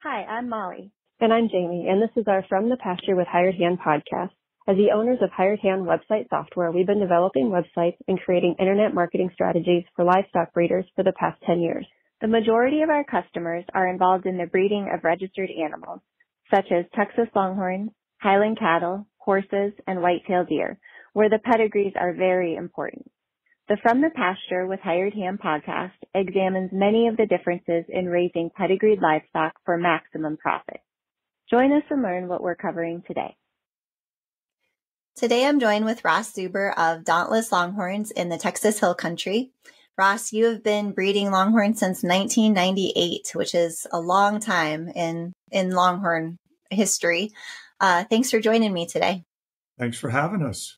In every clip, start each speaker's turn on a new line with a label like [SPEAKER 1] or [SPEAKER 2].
[SPEAKER 1] Hi, I'm Molly.
[SPEAKER 2] And I'm Jamie, and this is our From the Pasture with Hired Hand podcast. As the owners of Hired Hand website software, we've been developing websites and creating internet marketing strategies for livestock breeders for the past 10 years.
[SPEAKER 1] The majority of our customers are involved in the breeding of registered animals, such as Texas Longhorns, Highland cattle, horses, and white-tailed deer, where the pedigrees are very important. The From the Pasture with Hired Hand podcast examines many of the differences in raising pedigreed livestock for maximum profit. Join us and learn what we're covering today.
[SPEAKER 3] Today I'm joined with Ross Zuber of Dauntless Longhorns in the Texas Hill Country. Ross, you have been breeding Longhorns since 1998, which is a long time in Longhorn history. Thanks for joining me today.
[SPEAKER 4] Thanks for having us.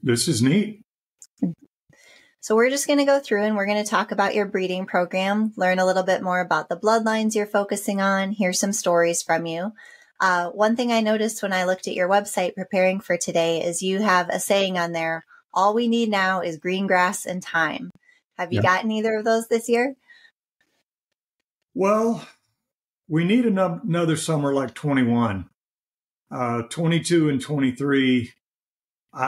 [SPEAKER 4] This is neat.
[SPEAKER 3] So we're just going to go through and we're going to talk about your breeding program, learn a little bit more about the bloodlines you're focusing on, hear some stories from you. One thing I noticed when I looked at your website preparing for today is you have a saying on there, all we need now is green grass and time. Have you gotten either of those this year?
[SPEAKER 4] Well, we need another summer like 21. 22 and 23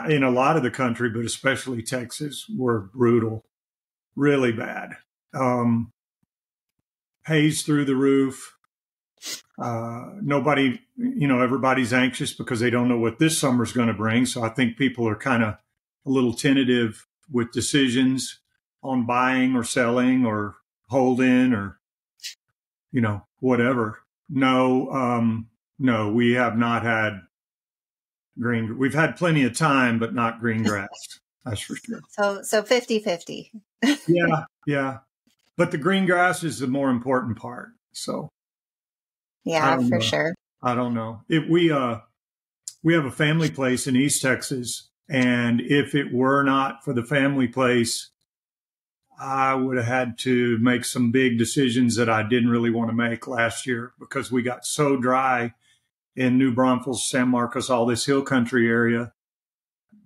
[SPEAKER 4] in a lot of the country, but especially Texas, were brutal, really bad. Haze through the roof. Nobody, everybody's anxious because they don't know what this summer's going to bring. So I think people are kind of a little tentative with decisions on buying or selling or holding or, whatever. No, we have not had green. We've had plenty of time, but not green grass. That's for sure.
[SPEAKER 3] So 50-50.
[SPEAKER 4] Yeah. But the green grass is the more important part. So.
[SPEAKER 3] Yeah, for sure.
[SPEAKER 4] I don't know. We have a family place in East Texas, and if it were not for the family place, I would have had to make some big decisions that I didn't really want to make last year because we got so dry in New Braunfels, San Marcos, all this hill country area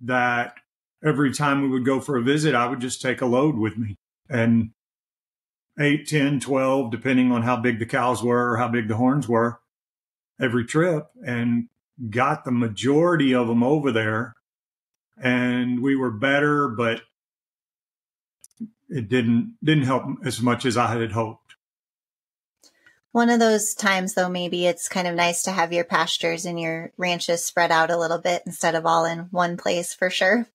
[SPEAKER 4] that every time we would go for a visit, I would just take a load with me and 8, 10, 12, depending on how big the cows were or how big the horns were every trip, and got the majority of them over there. And we were better, but it didn't help as much as I had hoped.
[SPEAKER 3] One of those times, though, maybe it's kind of nice to have your pastures and your ranches spread out a little bit instead of all in one place, for sure.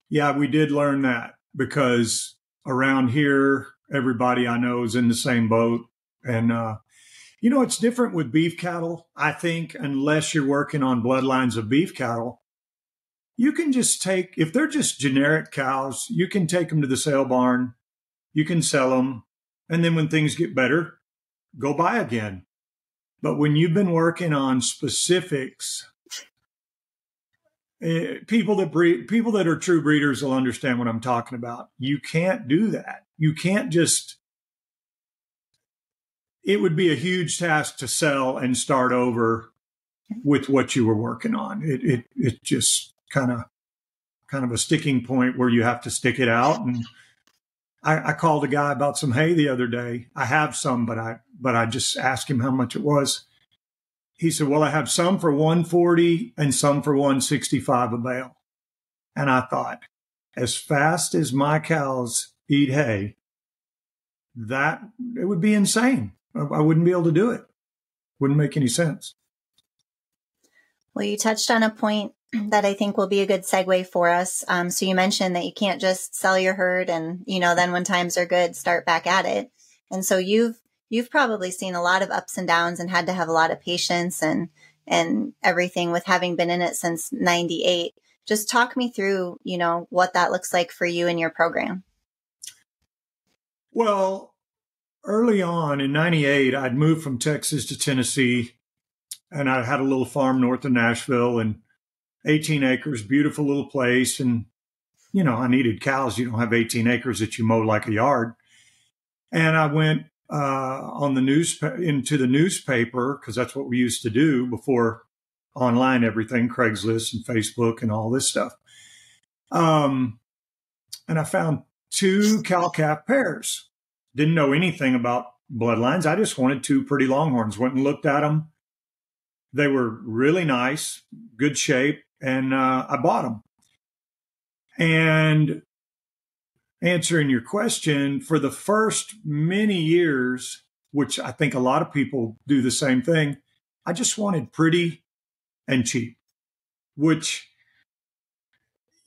[SPEAKER 4] Yeah, we did learn that because around here, everybody I know is in the same boat. And, it's different with beef cattle. I think unless you're working on bloodlines of beef cattle, you can just if they're just generic cows, you can take them to the sale barn, you can sell them. And then when things get better, go buy again. But when you've been working on specifics, people that are true breeders will understand what I'm talking about. You can't do that. You can't just, it would be a huge task to sell and start over with what you were working on. It just kind of a sticking point where you have to stick it out. And I called a guy about some hay the other day. I have some, but I just asked him how much it was. He said, well, I have some for $140 and some for $165 a bale. And I thought, as fast as my cows eat hay, that it would be insane. I wouldn't be able to do it. Wouldn't make any sense.
[SPEAKER 3] Well, you touched on a point that I think will be a good segue for us. So you mentioned that you can't just sell your herd and, then when times are good, start back at it. And so you've probably seen a lot of ups and downs and had to have a lot of patience and everything with having been in it since 98. Just talk me through, what that looks like for you and your program.
[SPEAKER 4] Well, early on in 98, I'd moved from Texas to Tennessee, and I had a little farm north of Nashville and 18 acres, beautiful little place. And, I needed cows. You don't have 18 acres that you mow like a yard. And I went into the newspaper, because that's what we used to do before online everything, Craigslist and Facebook and all this stuff. And I found 2 cow-calf pairs. Didn't know anything about bloodlines. I just wanted 2 pretty Longhorns. Went and looked at them. They were really nice, good shape, and I bought them. And answering your question, for the first many years, which I think a lot of people do the same thing, I just wanted pretty and cheap, which,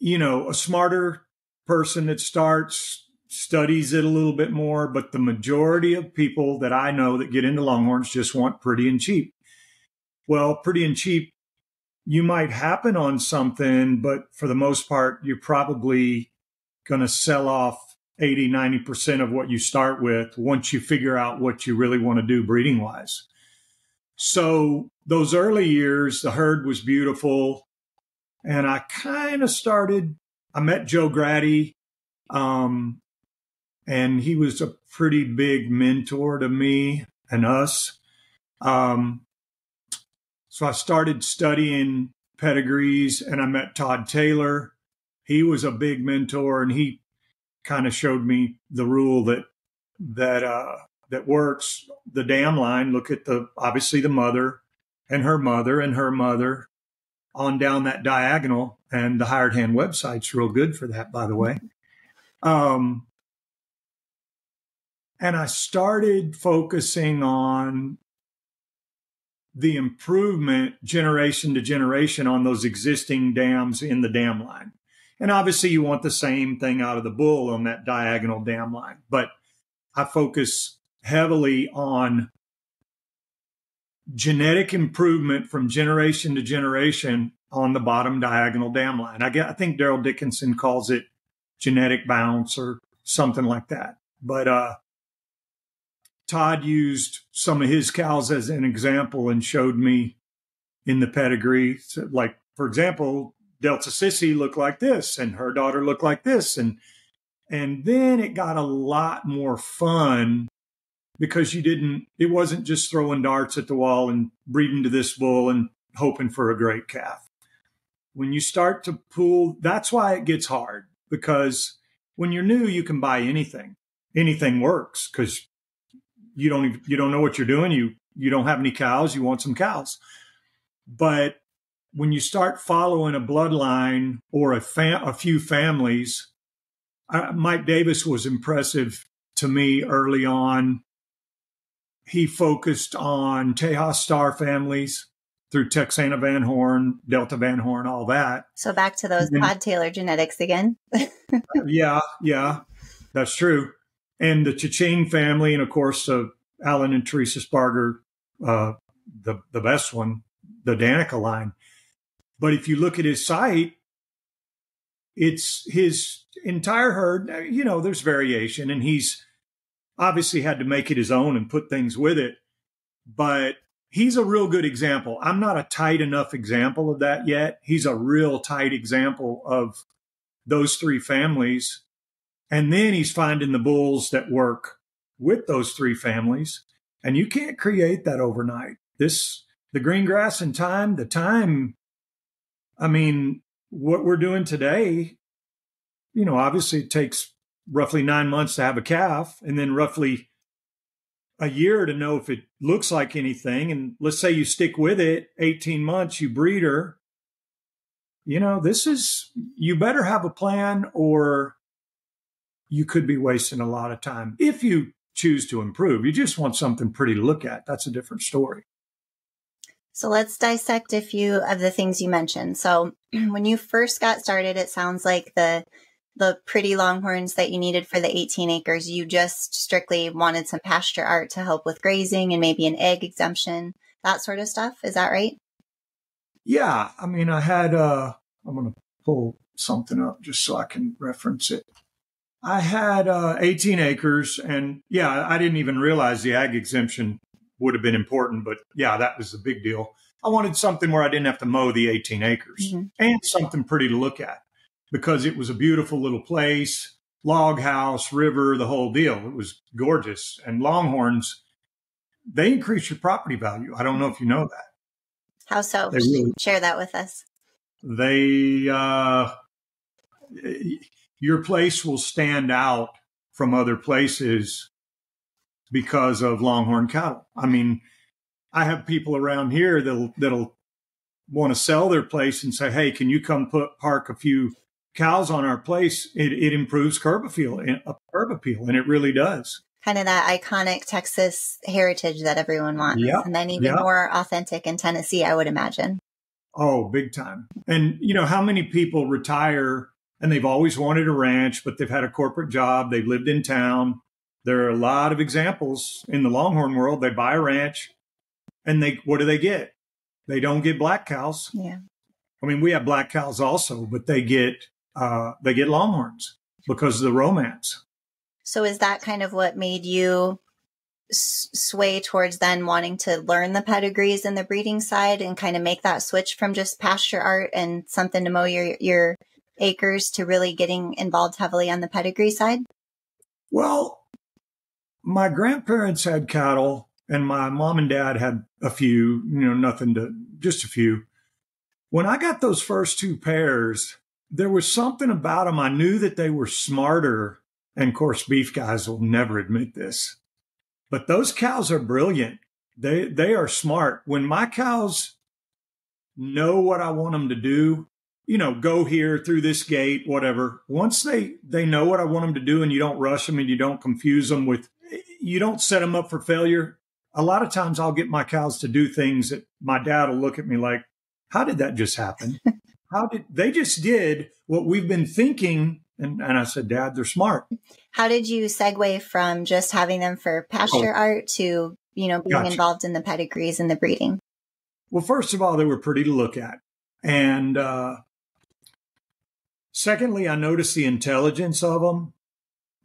[SPEAKER 4] a smarter person that studies it a little bit more, but the majority of people that I know that get into Longhorns just want pretty and cheap. Well, pretty and cheap, you might happen on something, but for the most part, you're probably going to sell off 80, 90% of what you start with once you figure out what you really want to do breeding wise. So those early years, the herd was beautiful. And I kind of I met Joe Grady, and he was a pretty big mentor to me and us. So I started studying pedigrees, and I met Todd Taylor. He was a big mentor, and he kind of showed me the rule that works. The dam line, look at obviously the mother and her mother and her mother on down that diagonal. And the Hired Hand website's real good for that, by the way. And I started focusing on the improvement generation to generation on those existing dams in the dam line. And obviously you want the same thing out of the bull on that diagonal dam line. But I focus heavily on genetic improvement from generation to generation on the bottom diagonal dam line. I think Daryl Dickinson calls it genetic bounce or something like that. But Todd used some of his cows as an example and showed me in the pedigree, like, for example, Delta Sissy looked like this and her daughter looked like this. And then it got a lot more fun because it wasn't just throwing darts at the wall and breeding to this bull and hoping for a great calf. When you start to pool, that's why it gets hard, because when you're new, you can buy anything. Anything works because you don't know what you're doing. You don't have any cows. You want some cows. But when you start following a bloodline or a few families, Mike Davis was impressive to me early on. He focused on Tejas Star families through Texana Van Horn, Delta Van Horn, all that.
[SPEAKER 3] So back to those Todd Taylor genetics again.
[SPEAKER 4] Yeah, that's true. And the Cha-Ching family, and of course, Alan and Teresa Sparger, the best one, the Danica line. But if you look at his site, it's his entire herd. There's variation, and he's obviously had to make it his own and put things with it. But he's a real good example. I'm not a tight enough example of that yet. He's a real tight example of those 3 families. And then he's finding the bulls that work with those 3 families. And you can't create that overnight. The green grass and the time, what we're doing today, obviously it takes roughly 9 months to have a calf, and then roughly a year to know if it looks like anything. And let's say you stick with it 18 months, you breed her. You better have a plan, or you could be wasting a lot of time. If you choose to improve, you just want something pretty to look at. That's a different story.
[SPEAKER 3] So let's dissect a few of the things you mentioned. So when you first got started, it sounds like the pretty Longhorns that you needed for the 18 acres, you just strictly wanted some pasture art to help with grazing and maybe an egg exemption, that sort of stuff. Is that right?
[SPEAKER 4] Yeah. I had, I'm going to pull something up just so I can reference it. I had 18 acres, and I didn't even realize the ag exemption would have been important, but that was a big deal. I wanted something where I didn't have to mow the 18 acres and something pretty to look at, because it was a beautiful little place, log house, river, the whole deal. It was gorgeous. And Longhorns, they increase your property value. I don't know if you know that.
[SPEAKER 3] How so? Share that with us.
[SPEAKER 4] Your place will stand out from other places because of longhorn cattle. I mean, I have people around here that'll want to sell their place and say, hey, can you come park a few cows on our place? It improves curb appeal, and it really does.
[SPEAKER 3] Kind of that iconic Texas heritage that everyone wants.
[SPEAKER 4] Yep.
[SPEAKER 3] And then even more authentic in Tennessee, I would imagine.
[SPEAKER 4] Oh, big time. And you know, how many people retire and they've always wanted a ranch, but they've had a corporate job. They've lived in town. There are a lot of examples in the longhorn world. They buy a ranch and what do they get? They don't get black cows.
[SPEAKER 3] Yeah.
[SPEAKER 4] I mean, we have black cows also, but they get longhorns because of the romance.
[SPEAKER 3] So is that kind of what made you sway towards then wanting to learn the pedigrees and the breeding side and kind of make that switch from just pasture art and something to mow your acres to really getting involved heavily on the pedigree side?
[SPEAKER 4] Well, my grandparents had cattle and my mom and dad had a few, just a few. When I got those first two pairs, there was something about them. I knew that they were smarter. And of course, beef guys will never admit this, but those cows are brilliant. They are smart. When my cows know what I want them to do, go here through this gate, whatever. Once they know what I want them to do and you don't rush them and you don't confuse them you don't set them up for failure. A lot of times I'll get my cows to do things that my dad will look at me like, how did that just happen? They just did what we've been thinking. And I said, Dad, they're smart.
[SPEAKER 3] How did you segue from just having them for pasture art to, being involved in the pedigrees and the breeding?
[SPEAKER 4] Well, first of all, they were pretty to look at. And secondly, I noticed the intelligence of them.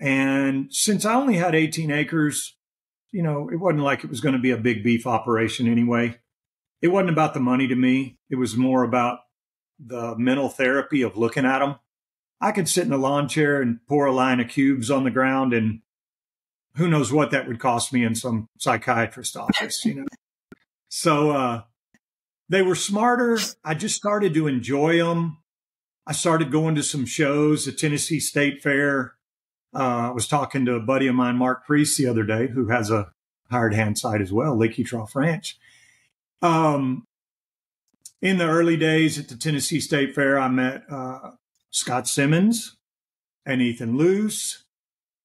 [SPEAKER 4] And since I only had 18 acres, it wasn't like it was going to be a big beef operation anyway. It wasn't about the money to me. It was more about the mental therapy of looking at them. I could sit in a lawn chair and pour a line of cubes on the ground, and who knows what that would cost me in some psychiatrist's office, So they were smarter. I just started to enjoy them. I started going to some shows, the Tennessee State Fair. I was talking to a buddy of mine, Mark Priest, the other day, who has a hired hand site as well, Leaky Trough Ranch. In the early days at the Tennessee State Fair, I met Scott Simmons and Ethan Luce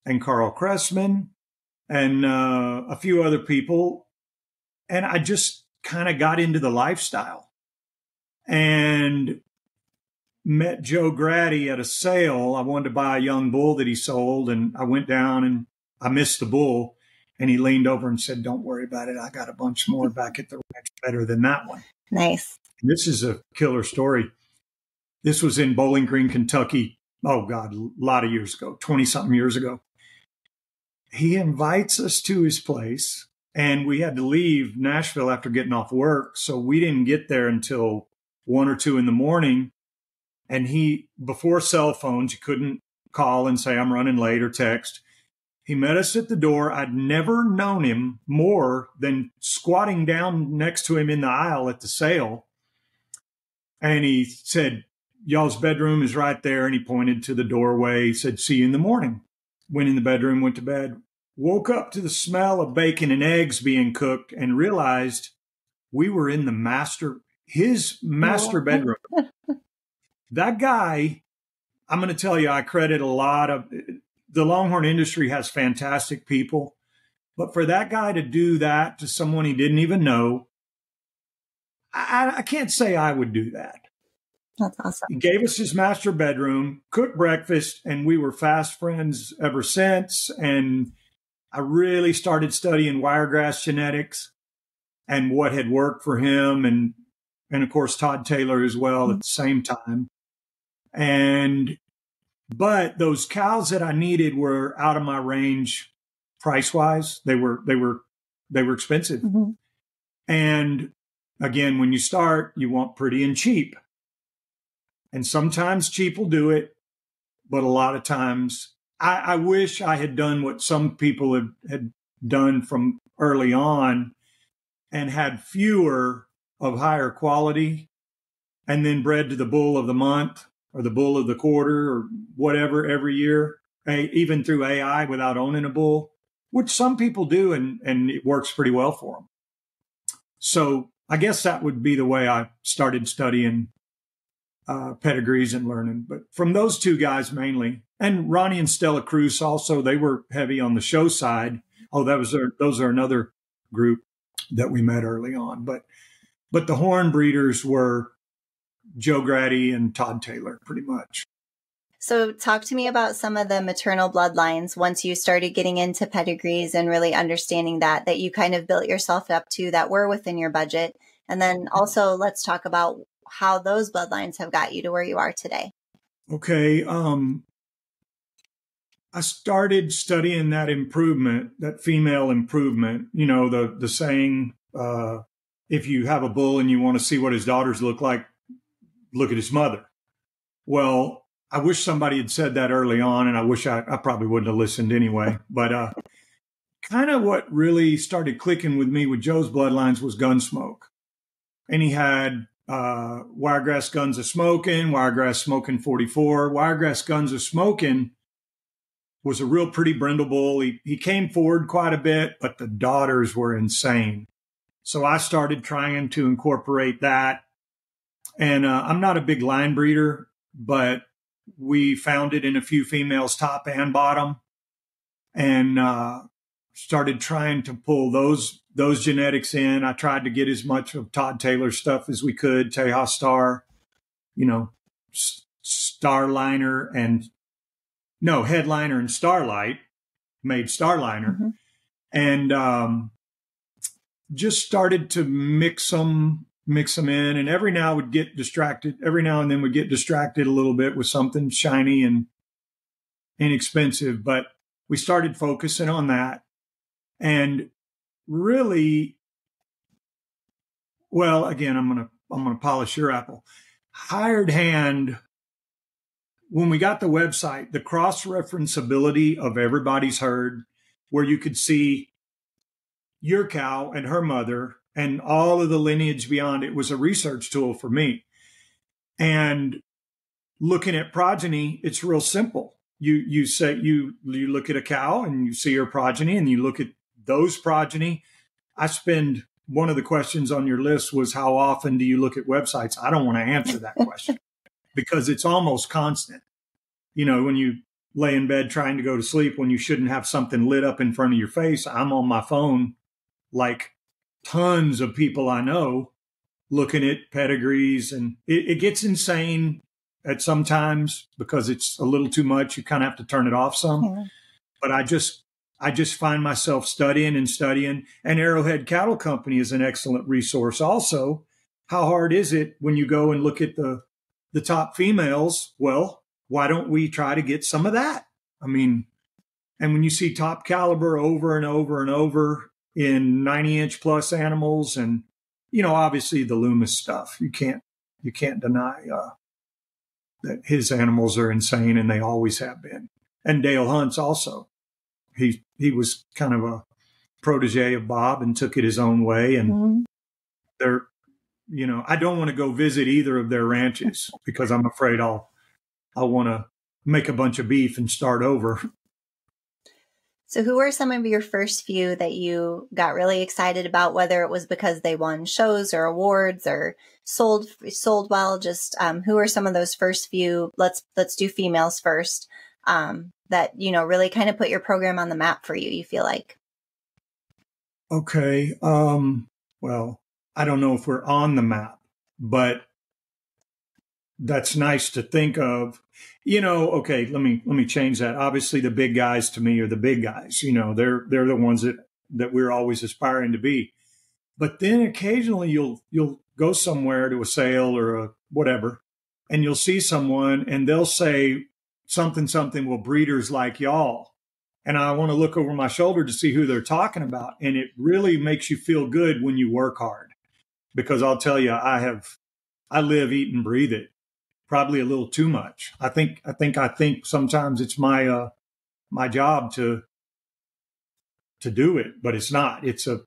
[SPEAKER 4] and Carl Cressman and a few other people. And I just kind of got into the lifestyle and met Joe Grady at a sale. I wanted to buy a young bull that he sold, and I went down and I missed the bull. And he leaned over and said, don't worry about it. I got a bunch more back at the ranch better than that one.
[SPEAKER 3] Nice.
[SPEAKER 4] And this is a killer story. This was in Bowling Green, Kentucky. Oh, God, a lot of years ago, 20-something years ago. He invites us to his place, and we had to leave Nashville after getting off work. So we didn't get there until 1 or 2 in the morning. And before cell phones, you couldn't call and say, I'm running late or text. He met us at the door. I'd never known him more than squatting down next to him in the aisle at the sale. And he said, y'all's bedroom is right there. And he pointed to the doorway. He said, see you in the morning. Went in the bedroom, went to bed, woke up to the smell of bacon and eggs being cooked and realized we were in his master bedroom. That guy, I'm going to tell you, I credit a lot of the Longhorn industry has fantastic people, but for that guy to do that to someone he didn't even know, I can't say I would do that.
[SPEAKER 3] That's awesome.
[SPEAKER 4] He gave us his master bedroom, cooked breakfast, and we were fast friends ever since. And I really started studying Wiregrass genetics and what had worked for him. And of course, Todd Taylor as well at the same time. But those cows that I needed were out of my range price wise. They were expensive. Mm-hmm. And again, when you start, you want pretty and cheap. And sometimes cheap will do it. But a lot of times I wish I had done what some people had done from early on and had fewer of higher quality and then bred to the bull of the month or the bull of the quarter or whatever every year, even through AI without owning a bull. which some people do, and it works pretty well for them. So I guess that would be the way I started studying pedigrees and learning. But from those two guys mainly, and Ronnie and Stella Cruz also, they were heavy on the show side. Oh, those are another group that we met early on. But the horn breeders were Joe Grady and Todd Taylor, pretty much.
[SPEAKER 3] So talk to me about some of the maternal bloodlines once you started getting into pedigrees and really understanding that you kind of built yourself up to that were within your budget. And then also let's talk about how those bloodlines have got you to where you are today.
[SPEAKER 4] Okay. I started studying that improvement, that female improvement, the saying, if you have a bull and you want to see what his daughters look like, look at his mother. Well, I wish somebody had said that early on, and I wish I probably wouldn't have listened anyway. But kind of what really started clicking with me with Joe's bloodlines was Gunsmoke. And he had Wiregrass Guns a Smoking, Wiregrass Smoking 44. Wiregrass Guns a Smoking was a real pretty brindle bull. He came forward quite a bit, but the daughters were insane. So I started trying to incorporate that. And I'm not a big line breeder, but we found it in a few females, top and bottom, and started trying to pull those genetics in. I tried to get as much of Todd Taylor stuff as we could, Tejas Star, Starliner Headliner and Starlight, made Starliner, mm-hmm. and just started to mix them in, and every now and then would get distracted a little bit with something shiny and inexpensive. But we started focusing on that, and really, well, again, I'm gonna polish your apple. Hired Hand. When we got the website, the cross-referenceability of everybody's herd, where you could see your cow and her mother and all of the lineage beyond, it was a research tool for me. And looking at progeny, it's real simple. You say you look at a cow and you see her progeny, and you look at those progeny. One of the questions on your list was, how often do you look at websites? I don't want to answer that question because it's almost constant. When you lay in bed trying to go to sleep, when you shouldn't have something lit up in front of your face, I'm on my phone like tons of people I know looking at pedigrees, and it gets insane at some times because it's a little too much. You kind of have to turn it off some. Mm-hmm. But I just find myself studying, and Arrowhead Cattle Company is an excellent resource also. How hard is it when you go and look at the top females? Well, why don't we try to get some of that? I mean, and when you see top caliber over and over and over in 90-inch plus animals, and obviously the Loomis stuff, you can't deny that his animals are insane, and they always have been. And Dale Hunt's also, he was kind of a protege of Bob and took it his own way, and mm-hmm. they're I don't want to go visit either of their ranches because I'm afraid I'll want to make a bunch of beef and start over.
[SPEAKER 3] So who were some of your first few that you got really excited about, whether it was because they won shows or awards or sold well? Just who are some of those first few? Let's do females first. That really kind of put your program on the map for you. You feel like?
[SPEAKER 4] Okay. Well, I don't know if we're on the map, but that's nice to think of. Okay, let me change that. Obviously, the big guys to me are the big guys. They're the ones that we're always aspiring to be. But then occasionally you'll go somewhere to a sale or a whatever, and you'll see someone and they'll say something, well, breeders like y'all. And I want to look over my shoulder to see who they're talking about. And it really makes you feel good when you work hard, because I'll tell you, I live, eat, and breathe it. Probably a little too much. I think sometimes it's my job to do it, but it's not. It's a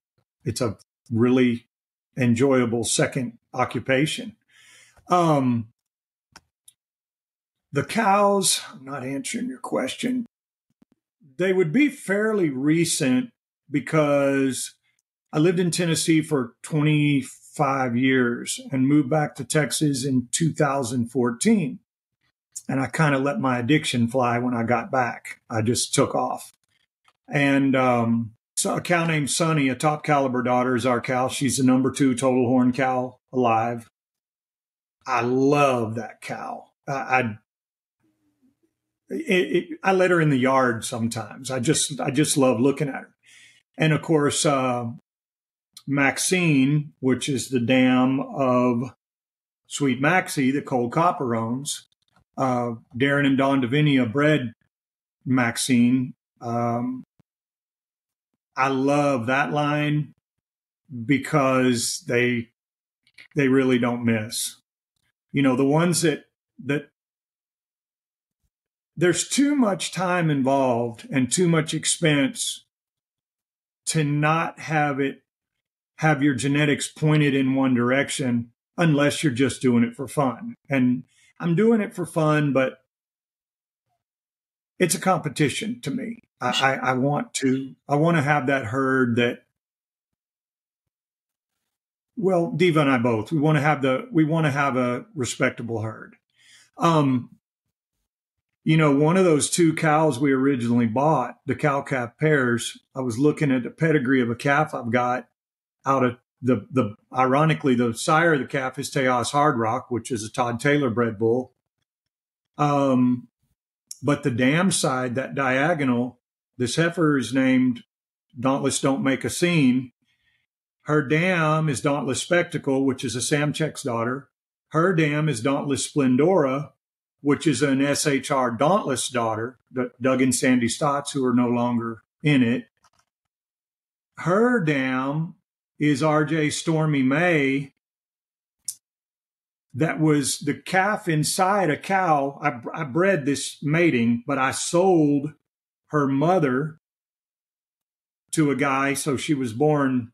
[SPEAKER 4] really enjoyable second occupation. The cows, I'm not answering your question. They would be fairly recent because I lived in Tennessee for 25 years and moved back to Texas in 2014. And I kind of let my addiction fly when I got back. I just took off. And so a cow named Sunny, a top caliber daughter, is our cow. She's the number 2 total horn cow alive. I love that cow. I let her in the yard sometimes. I just love looking at her. And of course, Maxine, which is the dam of Sweet Maxie that Cold Copper owns. Darren and Dawn Davinia bred Maxine. I love that line because they really don't miss. You know, the ones that there's too much time involved and too much expense to not have your genetics pointed in one direction unless you're just doing it for fun. And I'm doing it for fun, but it's a competition to me. I want to have that herd that, well, Diva and I both, we want to have a respectable herd. You know, one of those 2 cows we originally bought, the cow-calf pairs, I was looking at the pedigree of a calf I've got out of ironically, the sire of the calf is Tejas Hard Rock, which is a Todd Taylor bred bull. But the dam side, that diagonal, this heifer is named Dauntless Don't Make a Scene. Her dam is Dauntless Spectacle, which is a Samchek's daughter. Her dam is Dauntless Splendora, which is an SHR Dauntless daughter, Doug and Sandy Stotts, who are no longer in it. Her dam is RJ Stormy May. That was the calf inside a cow. I bred this mating, but I sold her mother to a guy. So she was born.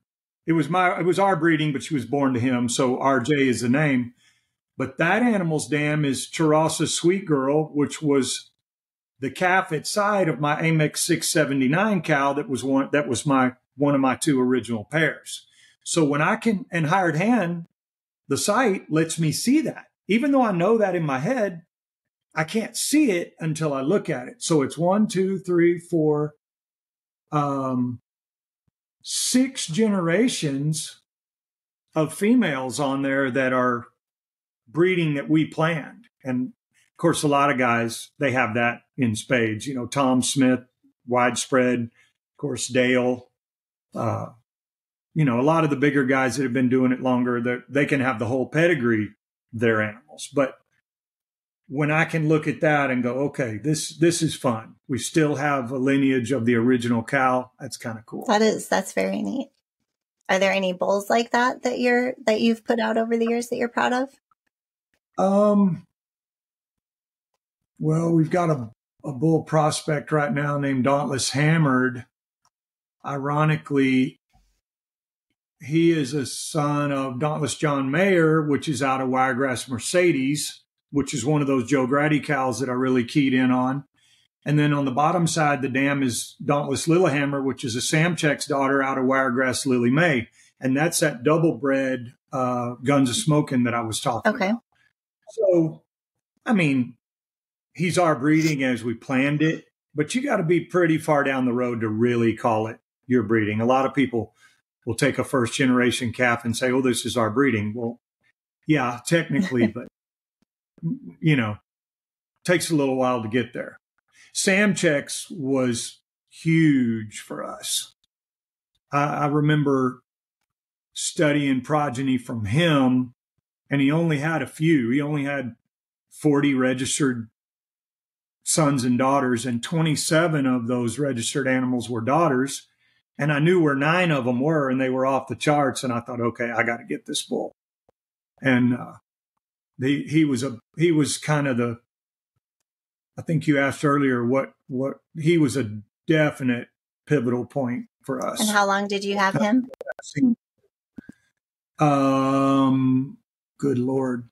[SPEAKER 4] It was our breeding, but she was born to him. So RJ is the name. But that animal's dam is Charasa Sweet Girl, which was the calf inside of my Amex 679 cow. That was one of my 2 original pairs. So when I can, and Hired Hand, the site lets me see that. Even though I know that in my head, I can't see it until I look at it. So it's 1, 2, 3, 4, 6 generations of females on there that are breeding that we planned. And of course, a lot of guys, they have that in spades. You know, Tom Smith, widespread, of course, Dale, you know, a lot of the bigger guys that have been doing it longer, they can have the whole pedigree, their animals. But when I can look at that and go, okay, this is fun. We still have a lineage of the original cow. That's kind of cool.
[SPEAKER 3] That's very neat. Are there any bulls like that you've put out over the years that you're proud of?
[SPEAKER 4] Well, we've got a bull prospect right now named Dauntless Hammered. Ironically, he is a son of Dauntless John Mayer, which is out of Wiregrass Mercedes, which is one of those Joe Grady cows that I really keyed in on. And then on the bottom side, the dam is Dauntless Lillehammer, which is a Samchek's daughter out of Wiregrass Lily May. And that's that double bred Guns of Smoking that I was talking about. So, I mean, he's our breeding as we planned it, but you got to be pretty far down the road to really call it your breeding. A lot of people will take a first generation calf and say, oh, this is our breeding. Well, yeah, technically, but, you know, takes a little while to get there. Samchek's was huge for us. I remember studying progeny from him, and he only had a few. He only had 40 registered sons and daughters, and 27 of those registered animals were daughters. And I knew where 9 of them were, and they were off the charts. And I thought, okay, I got to get this bull. And he was kind of the, I think you asked earlier what he was a definite pivotal point for us.
[SPEAKER 3] And how long did you have him?
[SPEAKER 4] Good Lord.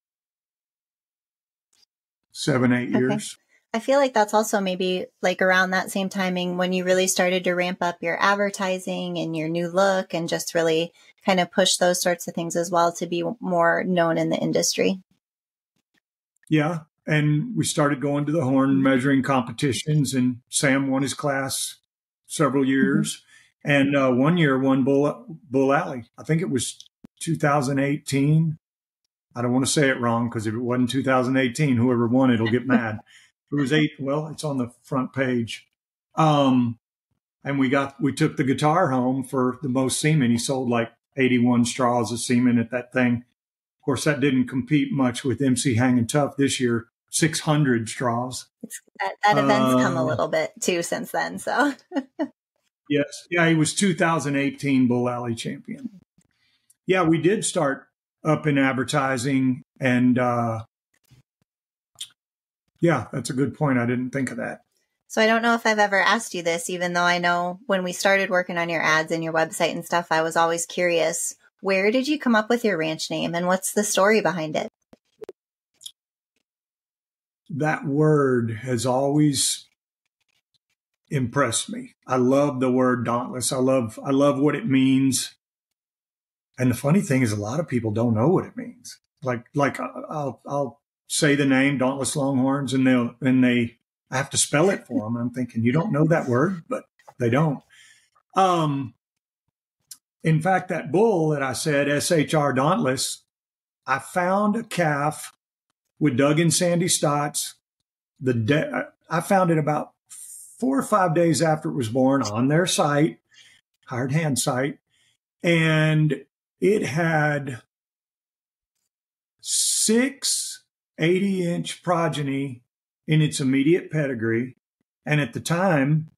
[SPEAKER 4] 7-8 years.
[SPEAKER 3] I feel like that's also maybe like around that same timing when you really started to ramp up your advertising and your new look and just really kind of push those sorts of things as well to be more known in the industry.
[SPEAKER 4] Yeah. And we started going to the horn measuring competitions, and Sam won his class several years. And 1 year won Bull Alley. I think it was 2018. I don't want to say it wrong because if it wasn't 2018, whoever won it will get mad. It was well, it's on the front page. And we took the guitar home for the most semen. He sold like 81 straws of semen at that thing. Of course, that didn't compete much with MC Hangin' Tough this year, 600 straws.
[SPEAKER 3] That event's come a little bit too since then. So
[SPEAKER 4] yes. Yeah, he was 2018 Bull Alley champion. Yeah, we did start up in advertising, and yeah, that's a good point. I didn't think of that.
[SPEAKER 3] So I don't know if I've ever asked you this, even though I know when we started working on your ads and your website and stuff, I was always curious, where did you come up with your ranch name and what's the story behind it?
[SPEAKER 4] That word has always impressed me. I love the word dauntless. I love what it means. And the funny thing is, a lot of people don't know what it means. Like I'll say the name Dauntless Longhorns, and I have to spell it for them. I'm thinking, you don't know that word, but they don't. In fact, that bull that I said, SHR Dauntless, I found a calf with Doug and Sandy Stotts. I found it about 4 or 5 days after it was born on their site, Hired Hand site, and it had 6 80-inch progeny in its immediate pedigree. And at the time,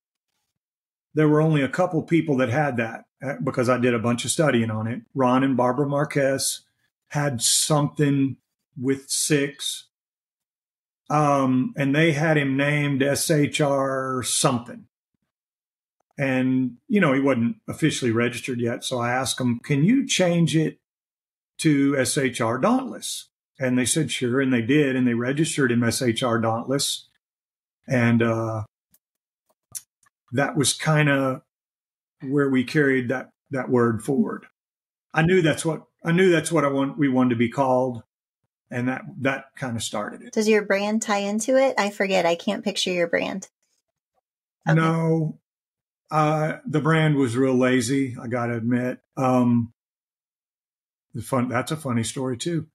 [SPEAKER 4] there were only a couple people that had that because I did a bunch of studying on it. Ron and Barbara Marquez had something with 6. And they had him named SHR something. And, he wasn't officially registered yet. So I asked him, can you change it to SHR Dauntless? And they said, sure. And they did. And they registered him SHR Dauntless. And that was kind of where we carried that word forward. I knew that's what we wanted to be called. And that kind of started it.
[SPEAKER 3] Does your brand tie into it? I forget. I can't picture your brand.
[SPEAKER 4] Okay. No. The brand was real lazy, I got to admit. That's a funny story too.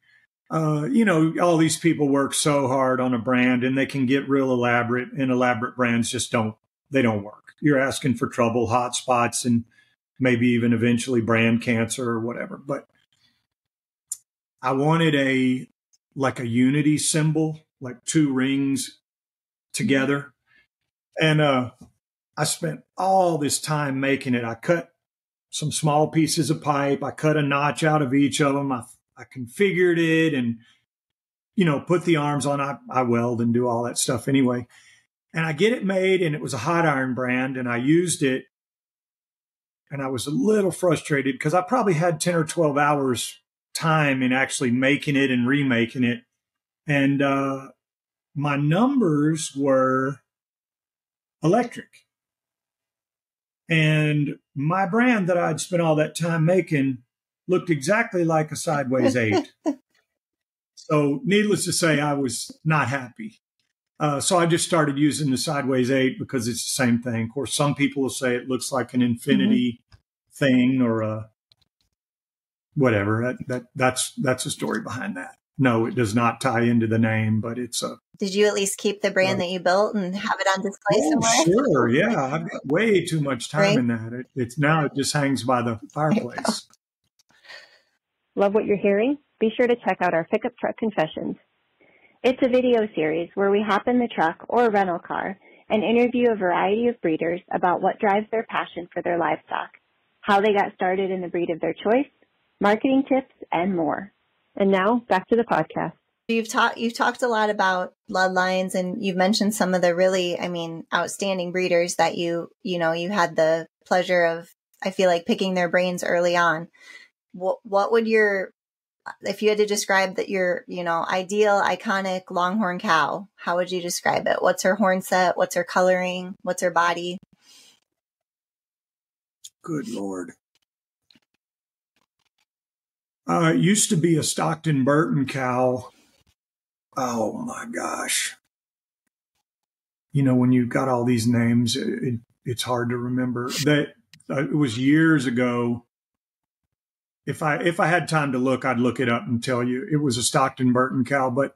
[SPEAKER 4] All these people work so hard on a brand, and they can get real elaborate, and elaborate brands just don't work. You're asking for trouble, hot spots, and maybe even eventually brand cancer or whatever. But I wanted a unity symbol, like 2 rings together. And I spent all this time making it. I cut some small pieces of pipe. I cut a notch out of each of them. I configured it and, put the arms on. I weld and do all that stuff anyway. And I get it made, and it was a hot iron brand, and I used it. And I was a little frustrated because I probably had 10 or 12 hours time in actually making it and remaking it. And my numbers were electric. And my brand that I'd spent all that time making looked exactly like a sideways 8. So needless to say, I was not happy. So I just started using the sideways 8 because it's the same thing. Of course, some people will say it looks like an infinity thing or a whatever. That's the story behind that. No, it does not tie into the name, but it's a.
[SPEAKER 3] Did you at least keep the brand that you built and have it on display somewhere?
[SPEAKER 4] Sure, yeah. I've got way too much time in that. It just hangs by the fireplace.
[SPEAKER 2] Love what you're hearing? Be sure to check out our Pickup Truck Confessions. It's a video series where we hop in the truck or rental car and interview a variety of breeders about what drives their passion for their livestock, how they got started in the breed of their choice, marketing tips, and more. And now back to the podcast.
[SPEAKER 3] You've talked a lot about bloodlines, and you've mentioned some of the really, outstanding breeders that you had the pleasure of, I feel like, picking their brains early on. What would your if you had to describe that your, ideal, iconic Longhorn cow, how would you describe it? What's her horn set? What's her coloring? What's her body?
[SPEAKER 4] Good Lord. It used to be a Stockton Burton cow. Oh my gosh. When you've got all these names, it's hard to remember. That it was years ago. If I had time to look, I'd look it up and tell you. It was a Stockton Burton cow. But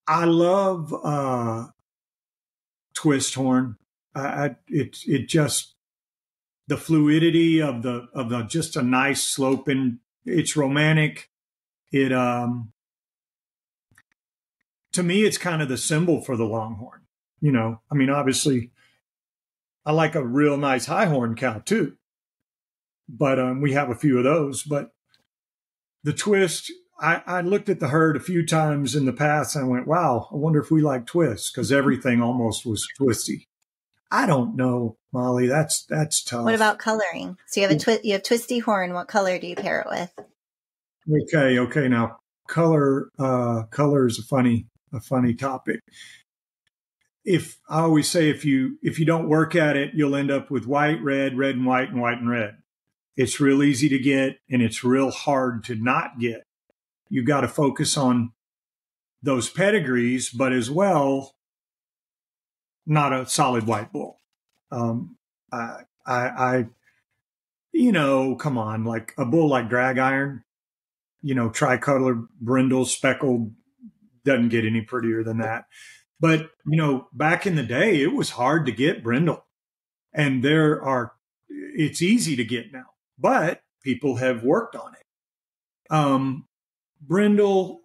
[SPEAKER 4] I love twist horn. It just, the fluidity of the just a nice sloping. It's romantic. It to me, it's kind of the symbol for the Longhorn. Obviously, I like a real nice high horn cow too. But we have a few of those. But the twist, I looked at the herd a few times in the past and I went, wow, I wonder if we like twists, because everything almost was twisty. I don't know, Molly. That's tough.
[SPEAKER 3] What about coloring? So you have twisty horn. What color do you pair it with?
[SPEAKER 4] Okay. Now color is a funny topic. I always say if you don't work at it, you'll end up with white, red and white, and white and red. It's real easy to get, and it's real hard to not get. You got to focus on those pedigrees, but as well, not a solid white bull. Come on, like a bull like Drag Iron, tricolor, brindle, speckled, doesn't get any prettier than that. But, back in the day, it was hard to get brindle, and it's easy to get now, but people have worked on it. Brindle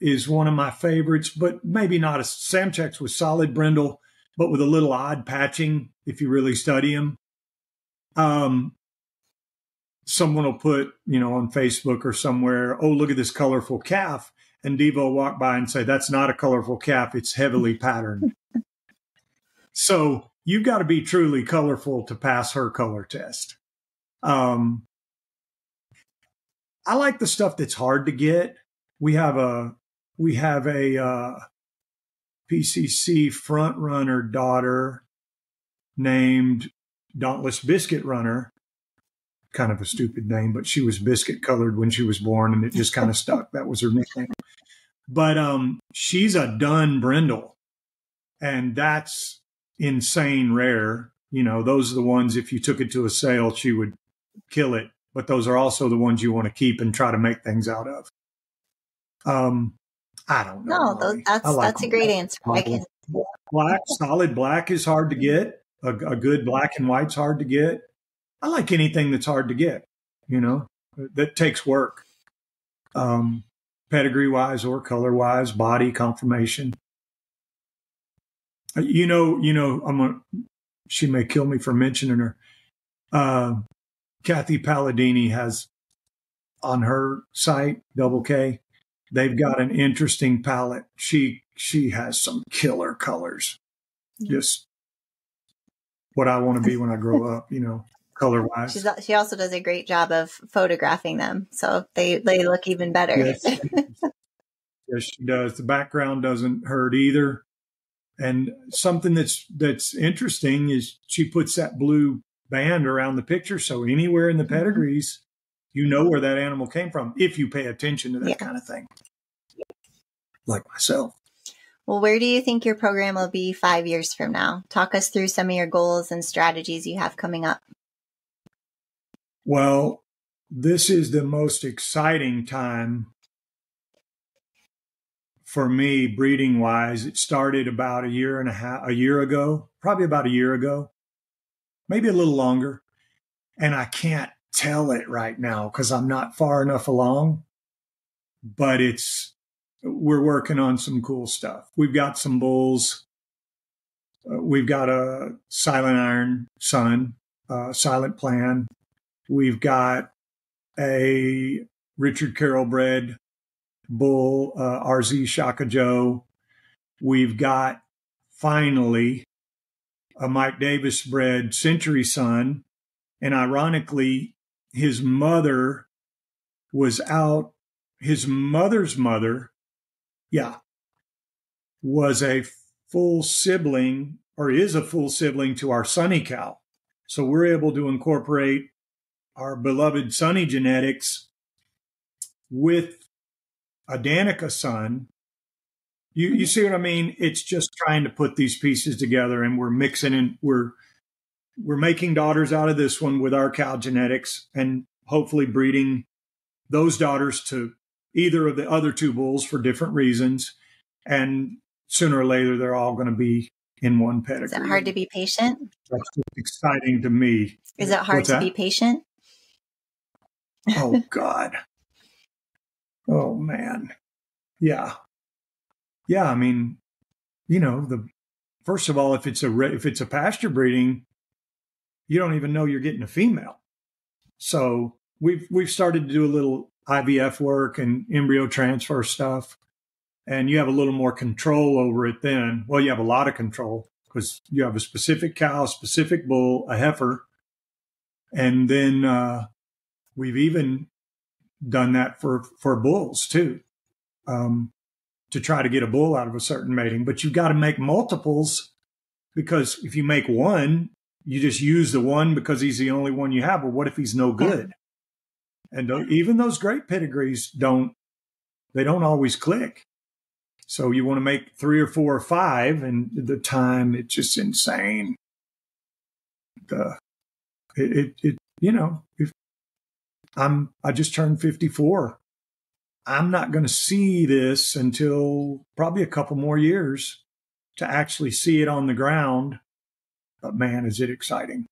[SPEAKER 4] is one of my favorites, but maybe not. Samcheks with solid brindle, but with a little odd patching if you really study them. Someone will put, on Facebook or somewhere, oh, look at this colorful calf. And Devo will walk by and say, that's not a colorful calf. It's heavily patterned. So you've got to be truly colorful to pass her color test. I like the stuff that's hard to get. We have a PCC front runner daughter named Dauntless Biscuit Runner. Kind of a stupid name, but she was biscuit colored when she was born, and it just kind of stuck. That was her nickname. But she's a dun brindle, and that's insane rare. Those are the ones, if you took it to a sale, she would kill it. But those are also the ones you want to keep and try to make things out of. I don't know.
[SPEAKER 3] No, that's a great answer.
[SPEAKER 4] Solid black is hard to get. A good black and white's hard to get. I like anything that's hard to get, that takes work, pedigree wise or color wise, body conformation. She may kill me for mentioning her. Kathy Palladini has on her site, Double K, they've got an interesting palette. She has some killer colors, just what I want to be when I grow up, color wise.
[SPEAKER 3] She also does a great job of photographing them, so they look even better.
[SPEAKER 4] Yes, she does. The background doesn't hurt either. And something that's interesting is she puts that blue band around the picture, so anywhere in the pedigrees, where that animal came from if you pay attention to that kind of thing. Like myself.
[SPEAKER 3] Well, where do you think your program will be 5 years from now? Talk us through some of your goals and strategies you have coming up.
[SPEAKER 4] Well, this is the most exciting time for me breeding wise. It started about a year ago, maybe a little longer. And I can't tell it right now because I'm not far enough along, but we're working on some cool stuff. We've got some bulls. We've got a Silent Iron son, Silent Plan. We've got a Richard Carroll bred bull, RZ Shaka Joe. We've got finally a Mike Davis bred Century son. And ironically, his mother was out. His mother's mother, was a full sibling, or is a full sibling to our Sunny cow. So we're able to incorporate our beloved Sunny genetics with a Danica son. You see what I mean? It's just trying to put these pieces together, and we're mixing, and we're making daughters out of this one with our cow genetics, and hopefully breeding those daughters to either of the other two bulls for different reasons. And sooner or later, they're all going to be in one pedigree.
[SPEAKER 3] Is it hard to be patient?
[SPEAKER 4] That's exciting to me.
[SPEAKER 3] Is it hard to be patient?
[SPEAKER 4] Oh, God. Oh, man. Yeah. Yeah. I mean, first of all, if it's a pasture breeding, you don't even know you're getting a female. So we've started to do a little IVF work and embryo transfer stuff, and you have a little more control over it then. Well, you have a lot of control because you have a specific cow, a specific bull, a heifer, and then we've even done that for bulls too, to try to get a bull out of a certain mating. But you've got to make multiples, because if you make one, you just use the one because he's the only one you have. But what if he's no good? And even those great pedigrees don't always click. So you want to make 3 or 4 or 5, and the time, it's just insane. If I just turned 54, I'm not going to see this until probably a couple more years to actually see it on the ground. But man, is it exciting.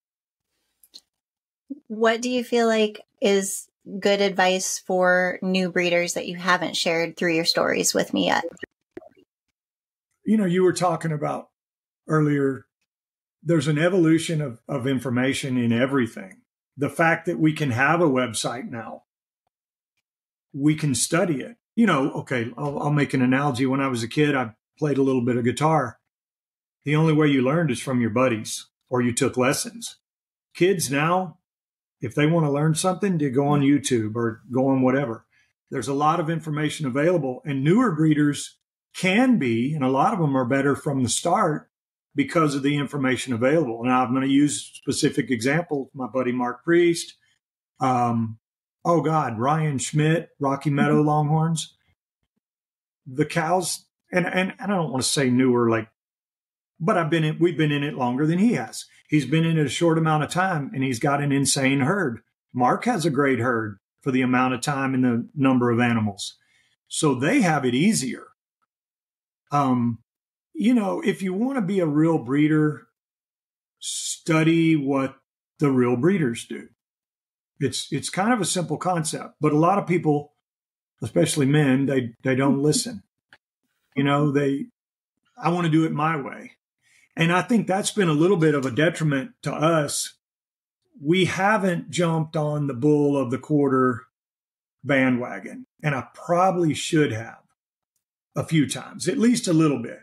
[SPEAKER 3] What do you feel like is good advice for new breeders that you haven't shared through your stories with me yet?
[SPEAKER 4] You were talking about earlier, there's an evolution of information in everything. The fact that we can have a website now, we can study it. Okay, I'll make an analogy. When I was a kid, I played a little bit of guitar. The only way you learned is from your buddies, or you took lessons. Kids now, if they want to learn something, they go on YouTube or go on whatever. There's a lot of information available, and newer breeders can be, and a lot of them are better from the start because of the information available. Now, I'm going to use specific examples. My buddy Mark Priest, Ryan Schmidt, Rocky Meadow Longhorns. The cows, and I don't want to say newer, but we've been in it longer than he has. He's been in it a short amount of time, and he's got an insane herd. Mark has a great herd for the amount of time and the number of animals. So they have it easier. If you want to be a real breeder, study what the real breeders do. It's kind of a simple concept, but a lot of people, especially men, they don't listen. I want to do it my way. And I think that's been a little bit of a detriment to us. We haven't jumped on the bull of the quarter bandwagon, and I probably should have a few times, at least a little bit,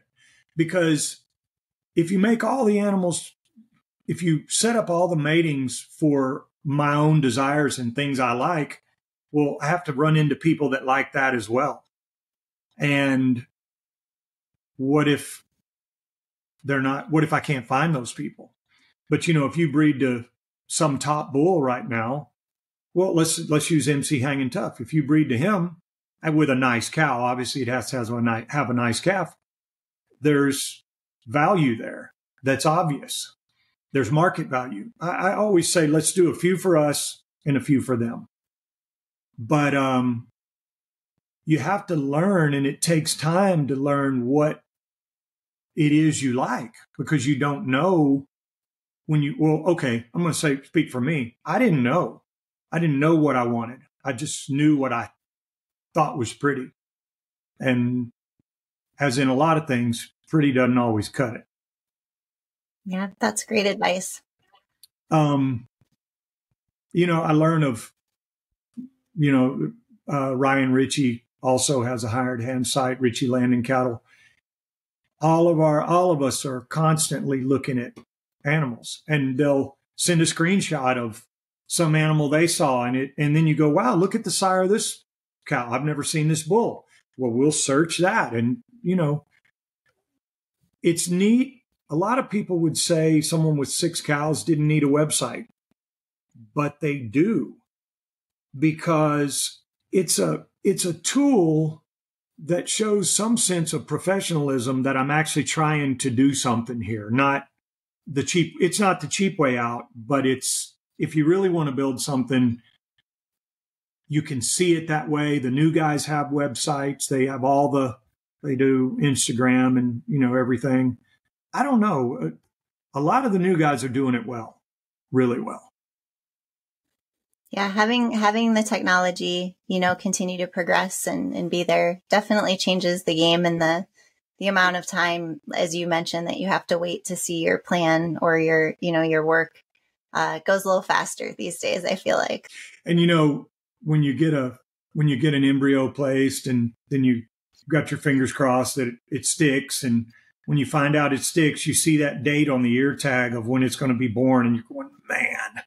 [SPEAKER 4] because if you make all the animals, if you set up all the matings for my own desires and things I like, well, I have to run into people that like that as well. And what if I can't find those people? But if you breed to some top bull right now, well, let's use MC Hanging Tough. If you breed to him with a nice cow, obviously it has to have a nice calf. There's value there that's obvious. There's market value. I always say, let's do a few for us and a few for them. But you have to learn, and it takes time to learn what it is you like, because you don't know I'm going to speak for me. I didn't know what I wanted. I just knew what I thought was pretty. And as in a lot of things, pretty doesn't always cut it.
[SPEAKER 3] Yeah, that's great advice.
[SPEAKER 4] I learn of, Ryan Ritchie also has a hired hand site, Ritchie Land and Cattle. All of us are constantly looking at animals, and they'll send a screenshot of some animal they saw in it. And then you go, wow, look at the sire of this cow. I've never seen this bull. Well, we'll search that. And, it's neat. A lot of people would say someone with 6 cows didn't need a website, but they do, because it's a tool that shows some sense of professionalism that I'm actually trying to do something here. It's not the cheap way out, but if you really want to build something, you can see it that way. The new guys have websites. They have they do Instagram and, everything. I don't know. A lot of the new guys are doing it well, really well.
[SPEAKER 3] Yeah, having the technology, continue to progress and be there definitely changes the game, and the amount of time, as you mentioned, that you have to wait to see your plan or your work goes a little faster these days, I feel like.
[SPEAKER 4] And when you get an embryo placed and then you got your fingers crossed that it sticks, and when you find out it sticks, you see that date on the ear tag of when it's going to be born, and you're going, man.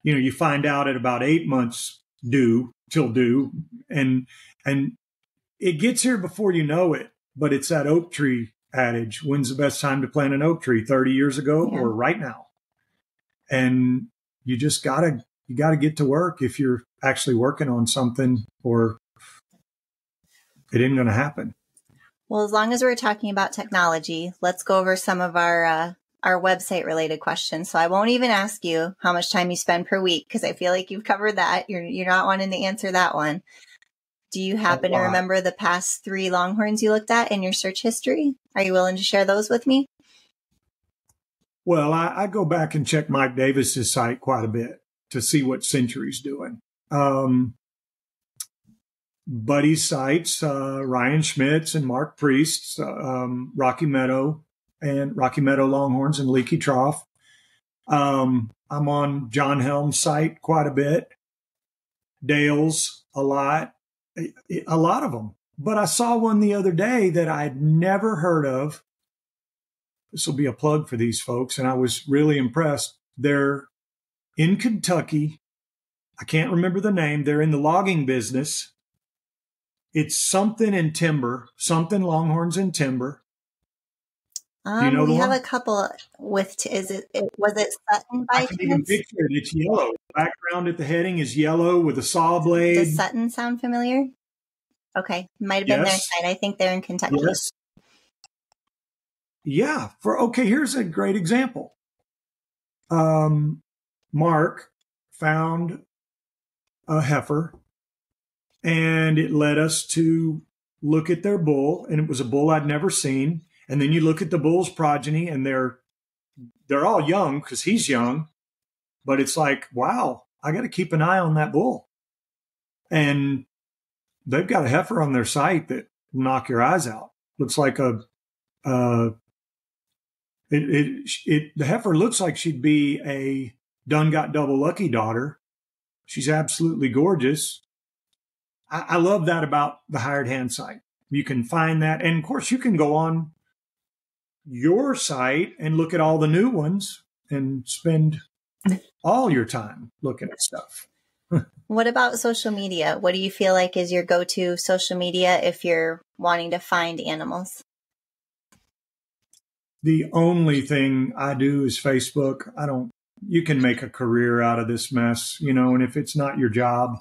[SPEAKER 4] You find out at about 8 months due, and it gets here before you know it. But it's that oak tree adage: when's the best time to plant an oak tree? 30 years ago or right now? And you just gotta get to work if you're actually working on something, or it ain't going to happen.
[SPEAKER 3] Well, as long as we're talking about technology, let's go over some of our website related questions. So I won't even ask you how much time you spend per week, because I feel like you've covered that. You're not wanting to answer that one. Do you happen to remember the past 3 Longhorns you looked at in your search history? Are you willing to share those with me?
[SPEAKER 4] Well, I go back and check Mike Davis's site quite a bit to see what Century's doing. Buddy's sites, Ryan Schmitz and Mark Priest's, Rocky Meadow Longhorns and Leaky Trough. I'm on John Helm's site quite a bit. Dale's a lot of them. But I saw one the other day that I'd never heard of. This will be a plug for these folks, and I was really impressed. They're in Kentucky. I can't remember the name. They're in the logging business. It's something Longhorns in Timber.
[SPEAKER 3] Do you know we have a couple with, was it Sutton by chance? I can even picture it.
[SPEAKER 4] It's yellow. The background at the heading is yellow with a saw blade.
[SPEAKER 3] Does Sutton sound familiar? Okay. Might have been their site. I think they're in Kentucky.
[SPEAKER 4] Yes. Yeah. Here's a great example. Mark found a heifer, and it led us to look at their bull, and it was a bull I'd never seen. And then you look at the bull's progeny, and they're all young because he's young, but it's like, wow, I got to keep an eye on that bull. And they've got a heifer on their site that will knock your eyes out. Looks like the heifer looks like she'd be a Done Got Double Lucky daughter. She's absolutely gorgeous. I love that about the Hired Hand site. You can find that. And of course, you can go on your site and look at all the new ones and spend all your time looking at stuff.
[SPEAKER 3] What about social media? What do you feel like is your go-to social media if you're wanting to find animals?
[SPEAKER 4] The only thing I do is Facebook. You can make a career out of this mess, and if it's not your job,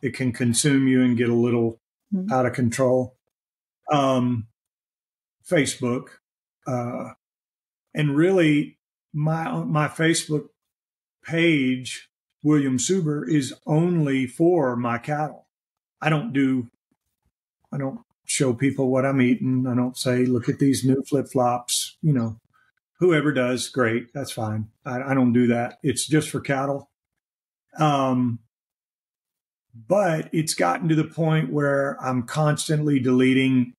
[SPEAKER 4] it can consume you and get a little out of control. Facebook. And really my Facebook page, William Suber, is only for my cattle. I don't show people what I'm eating. I don't say, look at these new flip-flops. Whoever does, great. That's fine. I don't do that. It's just for cattle. But it's gotten to the point where I'm constantly deleting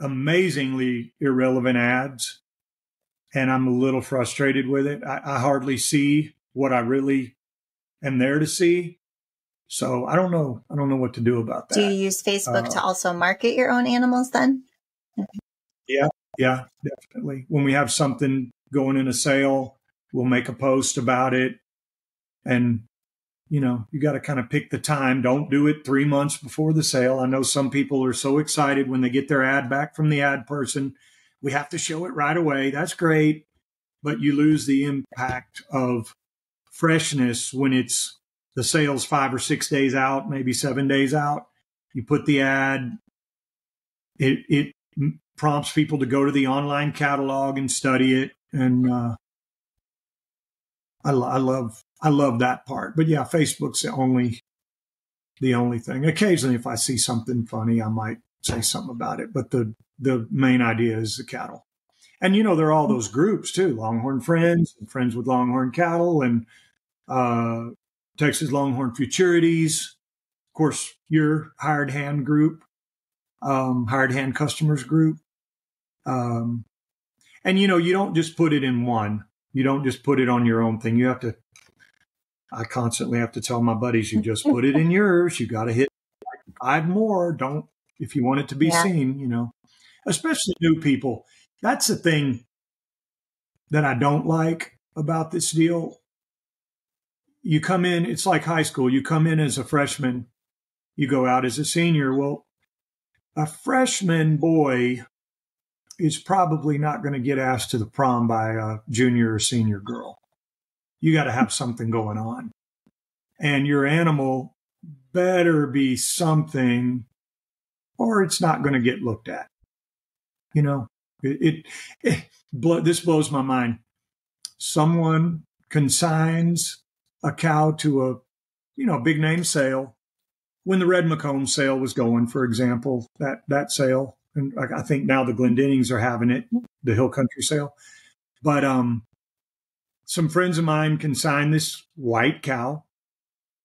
[SPEAKER 4] amazingly irrelevant ads, and I'm a little frustrated with it. I hardly see what I really am there to see. So I don't know what to do about that.
[SPEAKER 3] Do you use Facebook to also market your own animals then?
[SPEAKER 4] Yeah, definitely. When we have something going in a sale, we'll make a post about it. And You got to kind of pick the time. Don't do it 3 months before the sale. I know some people are so excited when they get their ad back from the ad person. We have to show it right away. That's great. But you lose the impact of freshness when it's the sale's 5 or 6 days out, maybe 7 days out. You put the ad, it prompts people to go to the online catalog and study it. And I love that part. But yeah, Facebook's the only thing. Occasionally, if I see something funny, I might say something about it. But the main idea is the cattle. And, there are all those groups, too. Longhorn Friends, and Friends with Longhorn Cattle, and Texas Longhorn Futurities. Of course, your Hired Hand group, Hired Hand Customers group. And, you don't just put it in one. You don't just put it on your own thing. I constantly have to tell my buddies, you just put it in yours. You got to hit 5 more. If you want it to be seen, especially new people. That's the thing that I don't like about this deal. You come in, it's like high school. You come in as a freshman, you go out as a senior. Well, a freshman boy is probably not going to get asked to the prom by a junior or senior girl. You got to have something going on. And your animal better be something, or it's not going to get looked at. This blows my mind. Someone consigns a cow to a big name sale when the Red McComb sale was going, for example, that sale. And I think now the Glendennings are having it, the Hill Country sale. But some friends of mine consigned this white cow.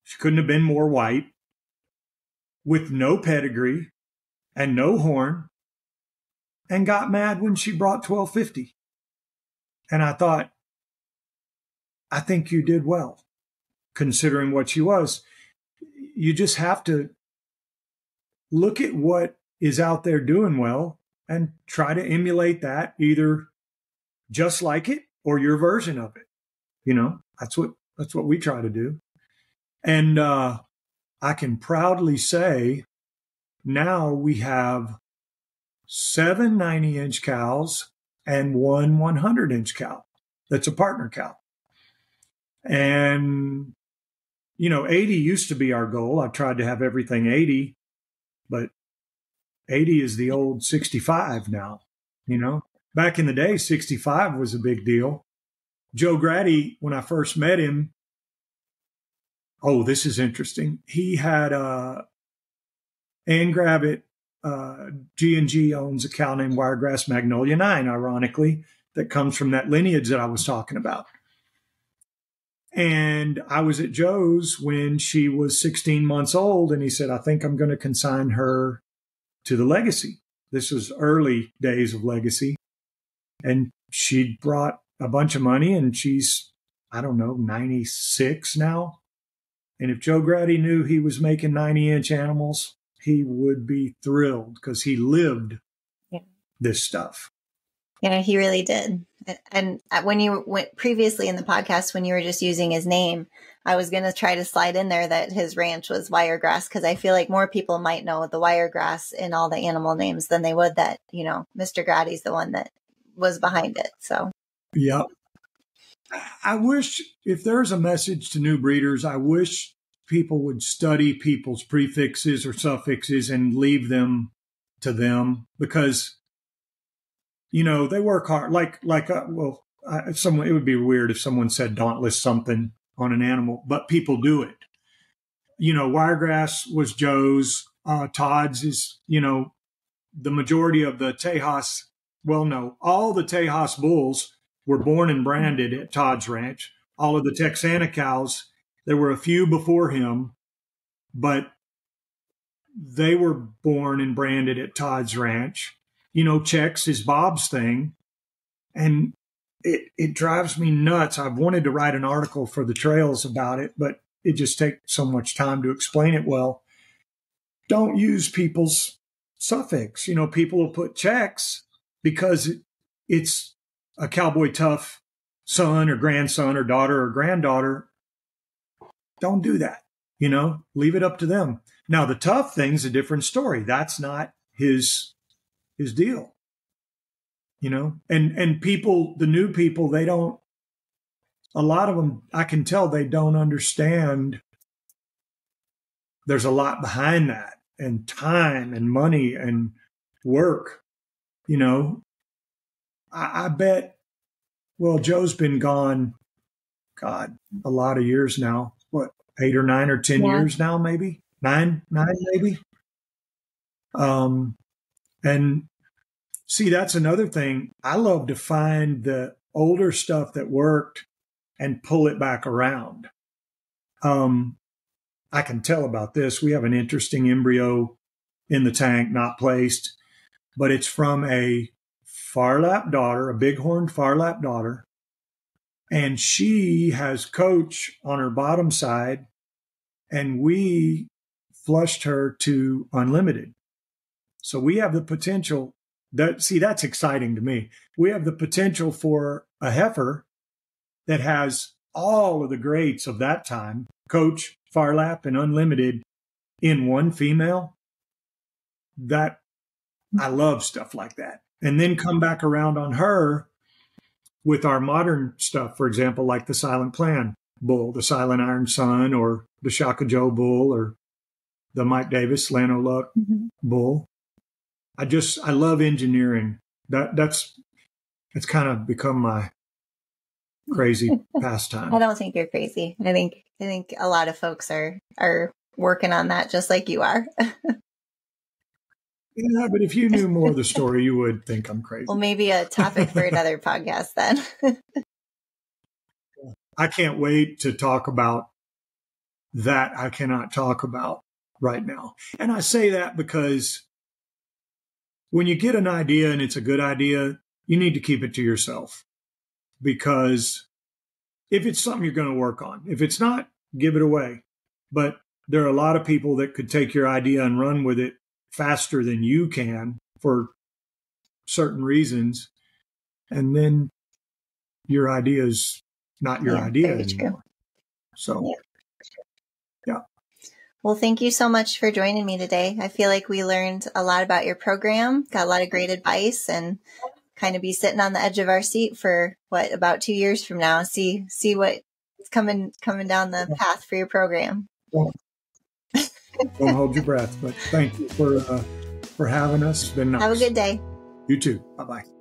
[SPEAKER 4] She couldn't have been more white, with no pedigree and no horn, and got mad when she brought $1,250. And I thought, I think you did well, considering what she was. You just have to look at what is out there doing well and try to emulate that, either just like it or your version of it. That's what we try to do. And I can proudly say now we have 7 90-inch cows and 1 100-inch cow that's a partner cow. And, 80 used to be our goal. I tried to have everything 80, but 80 is the old 65 now. Back in the day, 65 was a big deal. Joe Grady, when I first met him, this is interesting. He had Ann Gravitt, G&G owns a cow named Wiregrass Magnolia 9, ironically, that comes from that lineage that I was talking about. And I was at Joe's when she was 16 months old, and he said, I think I'm going to consign her to the Legacy. This was early days of Legacy. And she brought a bunch of money, and she's, 96 now. And if Joe Grady knew he was making 90-inch animals, he would be thrilled because he lived this stuff.
[SPEAKER 3] Yeah, he really did. And when you went previously in the podcast, when you were just using his name, I was going to try to slide in there that his ranch was Wiregrass, because I feel like more people might know the Wiregrass in all the animal names than they would that, Mr. Grady's the one that was behind it. So,
[SPEAKER 4] yeah. I wish, if there's a message to new breeders, I wish people would study people's prefixes or suffixes and leave them to them, because, they work hard. It would be weird if someone said Dauntless something on an animal, but people do it. Wiregrass was Joe's. Todd's is, the majority of the Tejas. Well, no, all the Tejas bulls were born and branded at Todd's ranch. All of the Texana cows, there were a few before him, but they were born and branded at Todd's ranch. Checks is Bob's thing. And it drives me nuts. I've wanted to write an article for the trails about it, but it just takes so much time to explain it well. Don't use people's suffix. People will put Checks because it's a Cowboy Tough son or grandson or daughter or granddaughter. don't do that. Leave it up to them. Now, the tough thing's a different story. That's not his deal. And people, the new people, a lot of them, I can tell they don't understand. There's a lot behind that, and time and money and work. I bet, well, Joe's been gone, God, a lot of years now. What, 8 or 9 or 10 years now, maybe? Nine maybe? And see, that's another thing. I love to find the older stuff that worked and pull it back around. I can tell about this. We have an interesting embryo in the tank, not placed, but it's from a Phar-Lap daughter, a bighorn Phar-Lap daughter. And she has coach on her bottom side, and we flushed her to unlimited. So we have the potential that's exciting to me. We have the potential for a heifer that has all of the greats of that time, coach, Phar-Lap, and unlimited in one female. That I love stuff like that. And then come back around on her with our modern stuff, for example, like the Silent Plan bull, the Silent Iron Sun, or the Shaka Joe bull, or the Mike Davis Lano Luck bull. I love engineering. It's kind of become my crazy pastime.
[SPEAKER 3] I don't think you're crazy. I think a lot of folks are working on that just like you are.
[SPEAKER 4] Yeah, but if you knew more of the story, you would think I'm crazy.
[SPEAKER 3] Well, maybe a topic for another podcast then.
[SPEAKER 4] I can't wait to talk about that. I cannot talk about right now. And I say that because when you get an idea and it's a good idea, you need to keep it to yourself. Because if it's something you're going to work on, if it's not, give it away. But there are a lot of people that could take your idea and run with it faster than you can for certain reasons. And then your idea is not your idea anymore. True. So, yeah.
[SPEAKER 3] Well, thank you so much for joining me today. I feel like we learned a lot about your program, got a lot of great advice, and kind of be sitting on the edge of our seat for about 2 years from now. See what's coming down the path for your program.
[SPEAKER 4] Don't hold your breath, but thank you for having us. It's been nice.
[SPEAKER 3] Have a good day.
[SPEAKER 4] You too. Bye-bye.